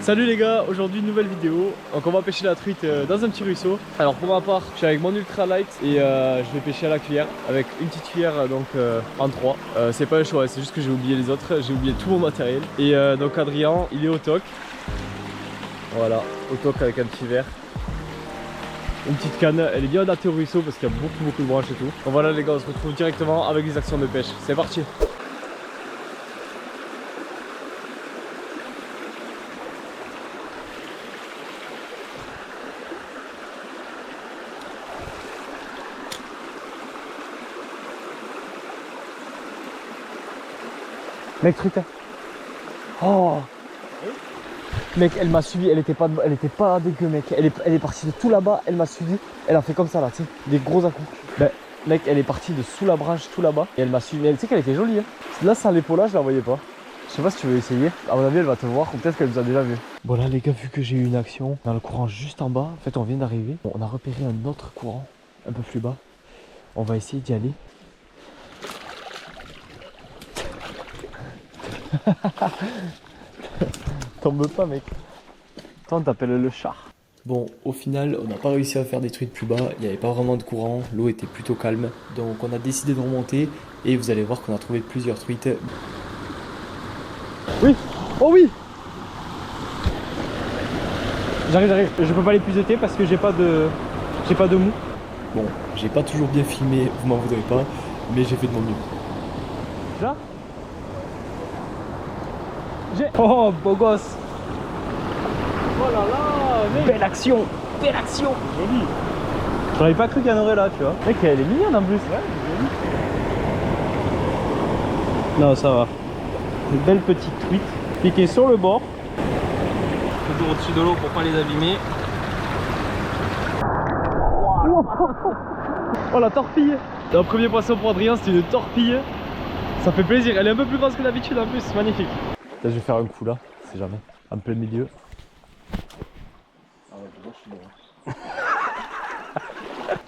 Salut les gars, aujourd'hui nouvelle vidéo. Donc on va pêcher la truite dans un petit ruisseau. Alors pour ma part, je suis avec mon ultra light et je vais pêcher à la cuillère avec une petite cuillère donc en 3. C'est pas un choix, c'est juste que j'ai oublié les autres, j'ai oublié tout mon matériel. Et donc Adrien, il est au toc. Voilà, au toc avec un petit verre. Une petite canne, elle est bien adaptée au ruisseau parce qu'il y a beaucoup de branches et tout. Donc voilà les gars, on se retrouve directement avec les actions de pêche. C'est parti. Mec, truite. Oh. Mec, elle m'a suivi, elle était pas dégueu, mec. Elle est partie de tout là-bas, elle m'a suivi. Elle a fait comme ça là, tu sais, des gros à-coups. Ben, mec, elle est partie de sous la branche, tout là-bas. Et elle m'a suivi. Elle, tu sais qu'elle était jolie, hein. Là, sans l'épaulage, je la voyais pas. Je sais pas si tu veux essayer. À mon avis, elle va te voir, ou peut-être qu'elle nous a déjà vu. Bon, là, les gars, vu que j'ai eu une action dans le courant juste en bas, en fait, on vient d'arriver. Bon, on a repéré un autre courant, un peu plus bas. On va essayer d'y aller. Tombe pas, mec. Toi, on t'appelle le char. Bon, au final, on n'a pas réussi à faire des truites plus bas. Il n'y avait pas vraiment de courant. L'eau était plutôt calme. Donc, on a décidé de remonter. Et vous allez voir qu'on a trouvé plusieurs truites. Oui. Oh oui. J'arrive. Je peux pas les piloter parce que j'ai pas de mou. Bon, j'ai pas toujours bien filmé. Vous m'en voudrez pas. Mais j'ai fait de mon mieux. Là. Oh, beau gosse. Oh là là, mec. Belle action. Joli. J'aurais pas cru qu'il y en aurait là, tu vois. Mec, elle est mignonne en plus. Ouais, jolie. Non, ça va. Une belle petite truite. Piquée sur le bord. Toujours au-dessus de l'eau pour pas les abîmer. Oh la torpille. Le premier poisson pour Adrien, c'était une torpille. Ça fait plaisir. Elle est un peu plus basse que d'habitude en plus, c'est magnifique. Là, je vais faire un coup là, c'est jamais. En plein milieu.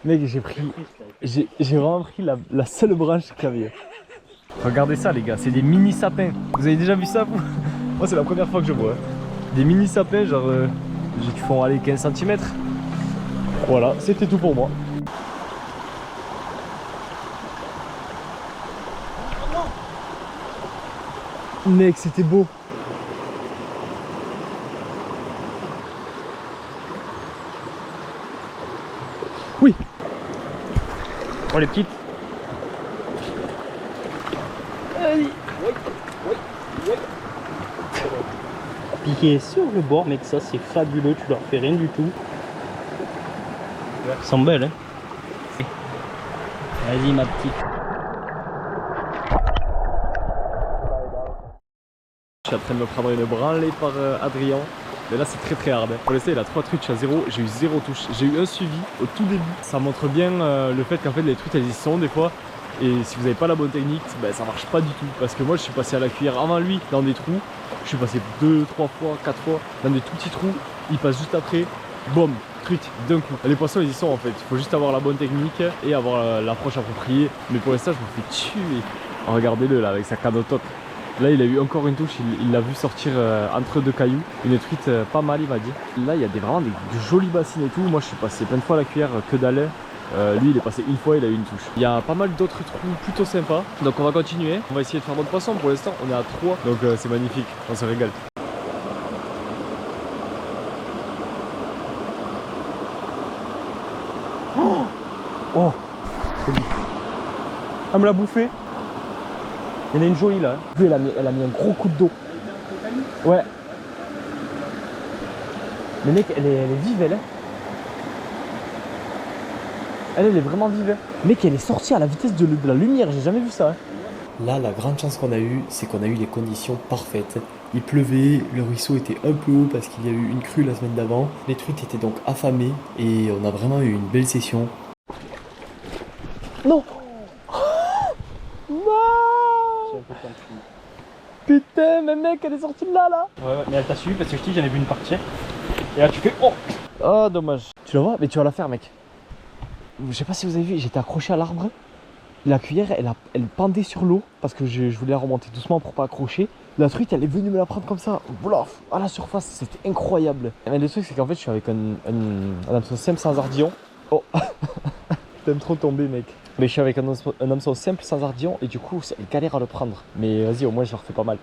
Mec, j'ai vraiment pris la seule branche qu'il y avait. Regardez ça les gars, c'est des mini sapins. Vous avez déjà vu ça vous? Moi c'est la première fois que je vois. Des mini sapins genre qui font aller 15 cm. Voilà, c'était tout pour moi. Mec, c'était beau. Oui. Oh les petites. Allez. Piqué sur le bord, mec, ça c'est fabuleux, tu leur fais rien du tout. Elles sont belles, hein. Vas-y ma petite. Je suis en train de me prendre une branlée par Adrien. Mais là c'est très hard. Pour l'instant il a 3 truites, je suis à 0. J'ai eu 0 touche. J'ai eu un suivi au tout début. Ça montre bien le fait qu'en fait les truites elles y sont des fois. Et si vous n'avez pas la bonne technique, ben, ça marche pas du tout. Parce que moi je suis passé à la cuillère avant lui dans des trous. Je suis passé 2, 3 fois, 4 fois dans des tout petits trous. Il passe juste après. Boum, truite d'un coup. Les poissons ils y sont en fait. Il faut juste avoir la bonne technique et avoir l'approche appropriée. Mais pour l'instant je me fais tuer. Oh, regardez-le là avec sa canne au top. Là il a eu encore une touche, il l'a vu sortir entre deux cailloux. Une truite pas mal il m'a dit. Là il y a vraiment des jolies bassines et tout. Moi je suis passé plein de fois à la cuillère que d'aller. Lui il est passé une fois, il a eu une touche. Il y a pas mal d'autres trous plutôt sympas. Donc on va continuer. On va essayer de faire d'autres poissons. Pour l'instant on est à 3. Donc c'est magnifique, on se régale. Oh, elle me l'a bouffé. Il y en a une jolie là. Elle a mis un gros coup de dos. Ouais. Mais mec, elle est vive elle. Elle est vraiment vive. Mec, elle est sortie à la vitesse de la lumière. J'ai jamais vu ça. Là, la grande chance qu'on a eue, c'est qu'on a eu les conditions parfaites. Il pleuvait, le ruisseau était un peu haut parce qu'il y a eu une crue la semaine d'avant. Les truites étaient donc affamées et on a vraiment eu une belle session. Non. Non. Putain, mais mec, elle est sortie de là. Ouais, mais elle t'a suivi parce que je dis j'en ai vu une partir. Et là tu fais oh. Oh, dommage. Tu la vois? Mais tu vas la faire, mec. Je sais pas si vous avez vu, j'étais accroché à l'arbre. La cuillère, elle pendait sur l'eau parce que je voulais la remonter doucement pour pas accrocher. La truite, elle est venue me la prendre comme ça, blof, à la surface, c'était incroyable. Mais le truc, c'est qu'en fait, je suis avec un hameçon simple sans ardillon. Oh, t'aimes trop tomber, mec. Mais je suis avec un hameçon simple sans ardillon et du coup, c'est une galère à le prendre. Mais vas-y, au moins, je le refais pas mal.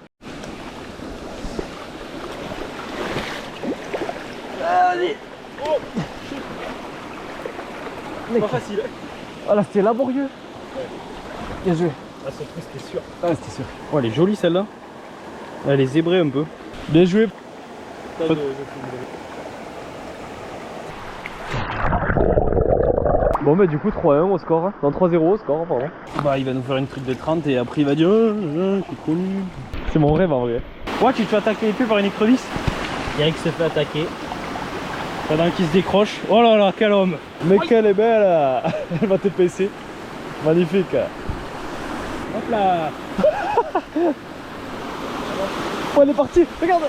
Allez. Oh. Mec. Pas facile. Ah là, c'était laborieux. Ouais. Bien joué. Ah, ce truc, c'était sûr. Ah, c'était sûr. Oh, elle est jolie celle-là. Elle est zébrée un peu. Bien joué. Bon bah du coup 3-1 au score, non 3-0 au score pardon. Bah il va nous faire une truite de 30 et après il va dire je suis connu. C'est mon rêve en vrai. Ouais, tu te fais attaquer les pieds par une écrevisse. Yannick se fait attaquer. Pendant qu'il se décroche. Oh là là, quel homme. Mais qu'elle est belle. Elle va TPC. Magnifique. Hop là. Oh elle est partie, regarde.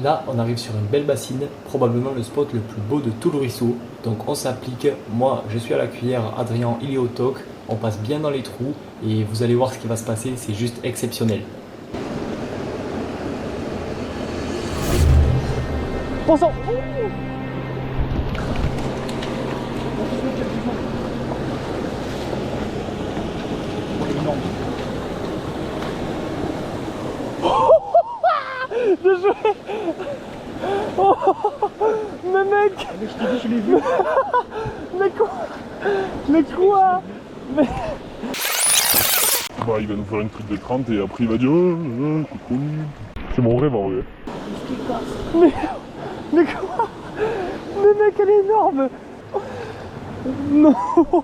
Là on arrive sur une belle bassine, probablement le spot le plus beau de tout le ruisseau. Donc on s'applique, moi je suis à la cuillère, Adrien il est au toc, on passe bien dans les trous et vous allez voir ce qui va se passer, c'est juste exceptionnel. Poisson. Bien joué. Oh, mais mec. Je t'ai dit, je l'ai vu. Mais quoi? Mais quoi? Mais... Bah il va nous faire une truite de 30 et après il va dire c'est connu. C'est mon rêve en vrai. Mais quoi? Mais mec elle est énorme. Non.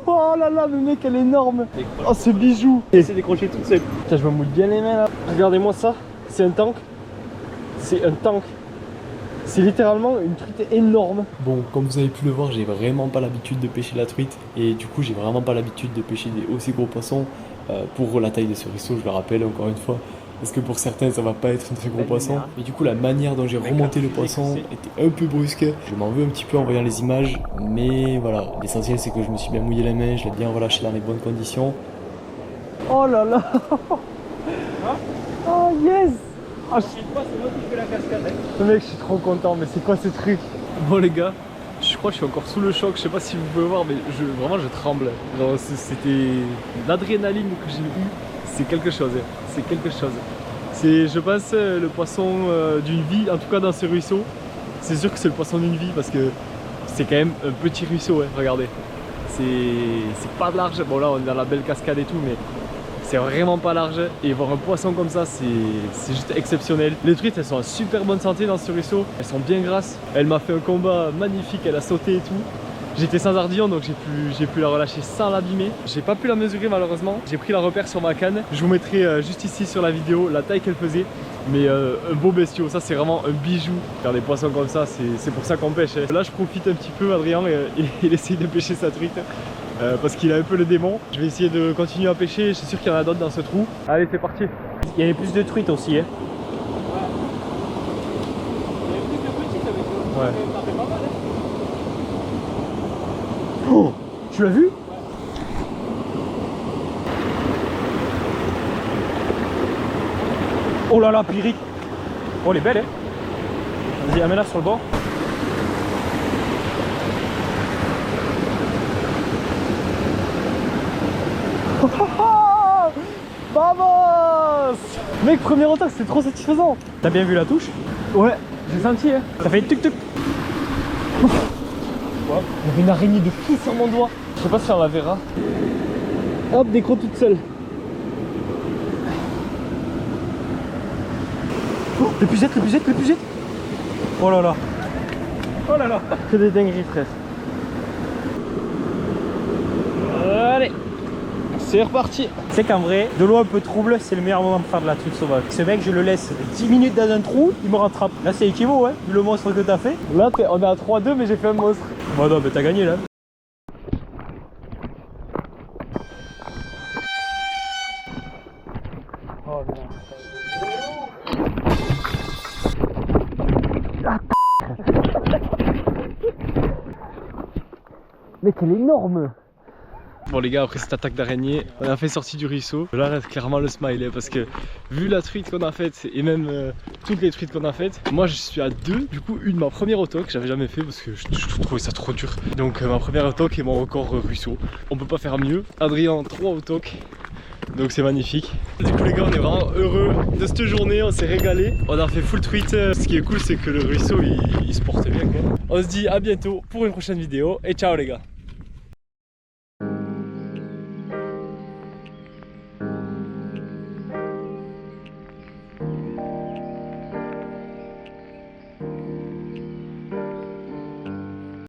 Oh là là, mais mec elle est énorme. Oh ce bijou. Elle s'est décrochée toute seule. Putain je me mouille bien les mains là. Regardez-moi ça. C'est un tank. C'est un tank. C'est littéralement une truite énorme. Bon, comme vous avez pu le voir, j'ai vraiment pas l'habitude de pêcher la truite. Et du coup, j'ai vraiment pas l'habitude de pêcher des aussi gros poissons pour la taille de ce ruisseau, je le rappelle encore une fois. Parce que pour certains, ça va pas être un très gros poisson. Et du coup, la manière dont j'ai remonté le poisson était un peu brusque. Je m'en veux un petit peu en voyant les images. Mais voilà, l'essentiel, c'est que je me suis bien mouillé les mains. Je l'ai bien relâché dans les bonnes conditions. Oh là là. Oh yes. Ah, je sais pas, c'est moi qui fais la cascade. Hein. Mec, je suis trop content, mais c'est quoi ce truc? Bon les gars, je crois que je suis encore sous le choc, je sais pas si vous pouvez voir, mais vraiment je tremble. Genre c'était l'adrénaline que j'ai eu, c'est quelque chose, c'est quelque chose. C'est, je pense, le poisson d'une vie, en tout cas dans ce ruisseau. C'est sûr que c'est le poisson d'une vie parce que c'est quand même un petit ruisseau, hein, regardez. C'est pas large, bon là on est dans la belle cascade et tout, mais c'est vraiment pas large et voir un poisson comme ça c'est juste exceptionnel. Les truites elles sont en super bonne santé dans ce ruisseau, elles sont bien grasses. Elle m'a fait un combat magnifique, elle a sauté et tout. J'étais sans ardillon donc j'ai pu la relâcher sans l'abîmer. J'ai pas pu la mesurer malheureusement, j'ai pris la repère sur ma canne. Je vous mettrai juste ici sur la vidéo la taille qu'elle faisait. Mais un beau bestiau, ça c'est vraiment un bijou. Faire des poissons comme ça, c'est pour ça qu'on pêche. Là je profite un petit peu, Adrien il essaye de pêcher sa truite. Parce qu'il a un peu le démon. Je vais essayer de continuer à pêcher, je suis sûr qu'il y en a d'autres dans ce trou. Allez c'est parti. Il y avait plus de truites aussi hein. Ouais. Oh, tu l'as vu? Oh là là, Pyrrhic. Oh elle est belle hein. Vas-y, amène-la sur le bord. Vamos! Mec, premier attaque, c'était trop satisfaisant. T'as bien vu la touche? Ouais, j'ai senti hein. Ça fait tuc tuc. Il y avait une araignée de fou sur mon doigt. Je sais pas si on la verra. Hop, des crocs toutes seules. Oh, les pucettes, les pucettes, les pucettes. Oh là là. Oh là là. Que des dingueries frère. Allez, c'est reparti. Tu sais qu'en vrai, de l'eau un peu trouble, c'est le meilleur moment de faire de la truite sauvage. Ce mec, je le laisse 10 minutes dans un trou, il me rattrape. Là, c'est équivaut, hein, vu le monstre que t'as fait. Là, on est à 3-2, mais j'ai fait un monstre. Bon, non, mais t'as gagné là. Oh, mec, elle est énorme. Bon les gars, après cette attaque d'araignée, on a fait sortie du ruisseau. Là reste clairement le smile parce que vu la truite qu'on a faite et même toutes les truites qu'on a faites, moi je suis à 2. Du coup ma première auto que j'avais jamais fait parce que je trouvais ça trop dur. Donc ma première auto et mon record ruisseau. On peut pas faire mieux. Adrien 3 autos. Donc c'est magnifique. Du coup les gars, on est vraiment heureux de cette journée, on s'est régalé. On a fait full truite. Ce qui est cool c'est que le ruisseau il se porte bien quoi. On se dit à bientôt pour une prochaine vidéo et ciao les gars.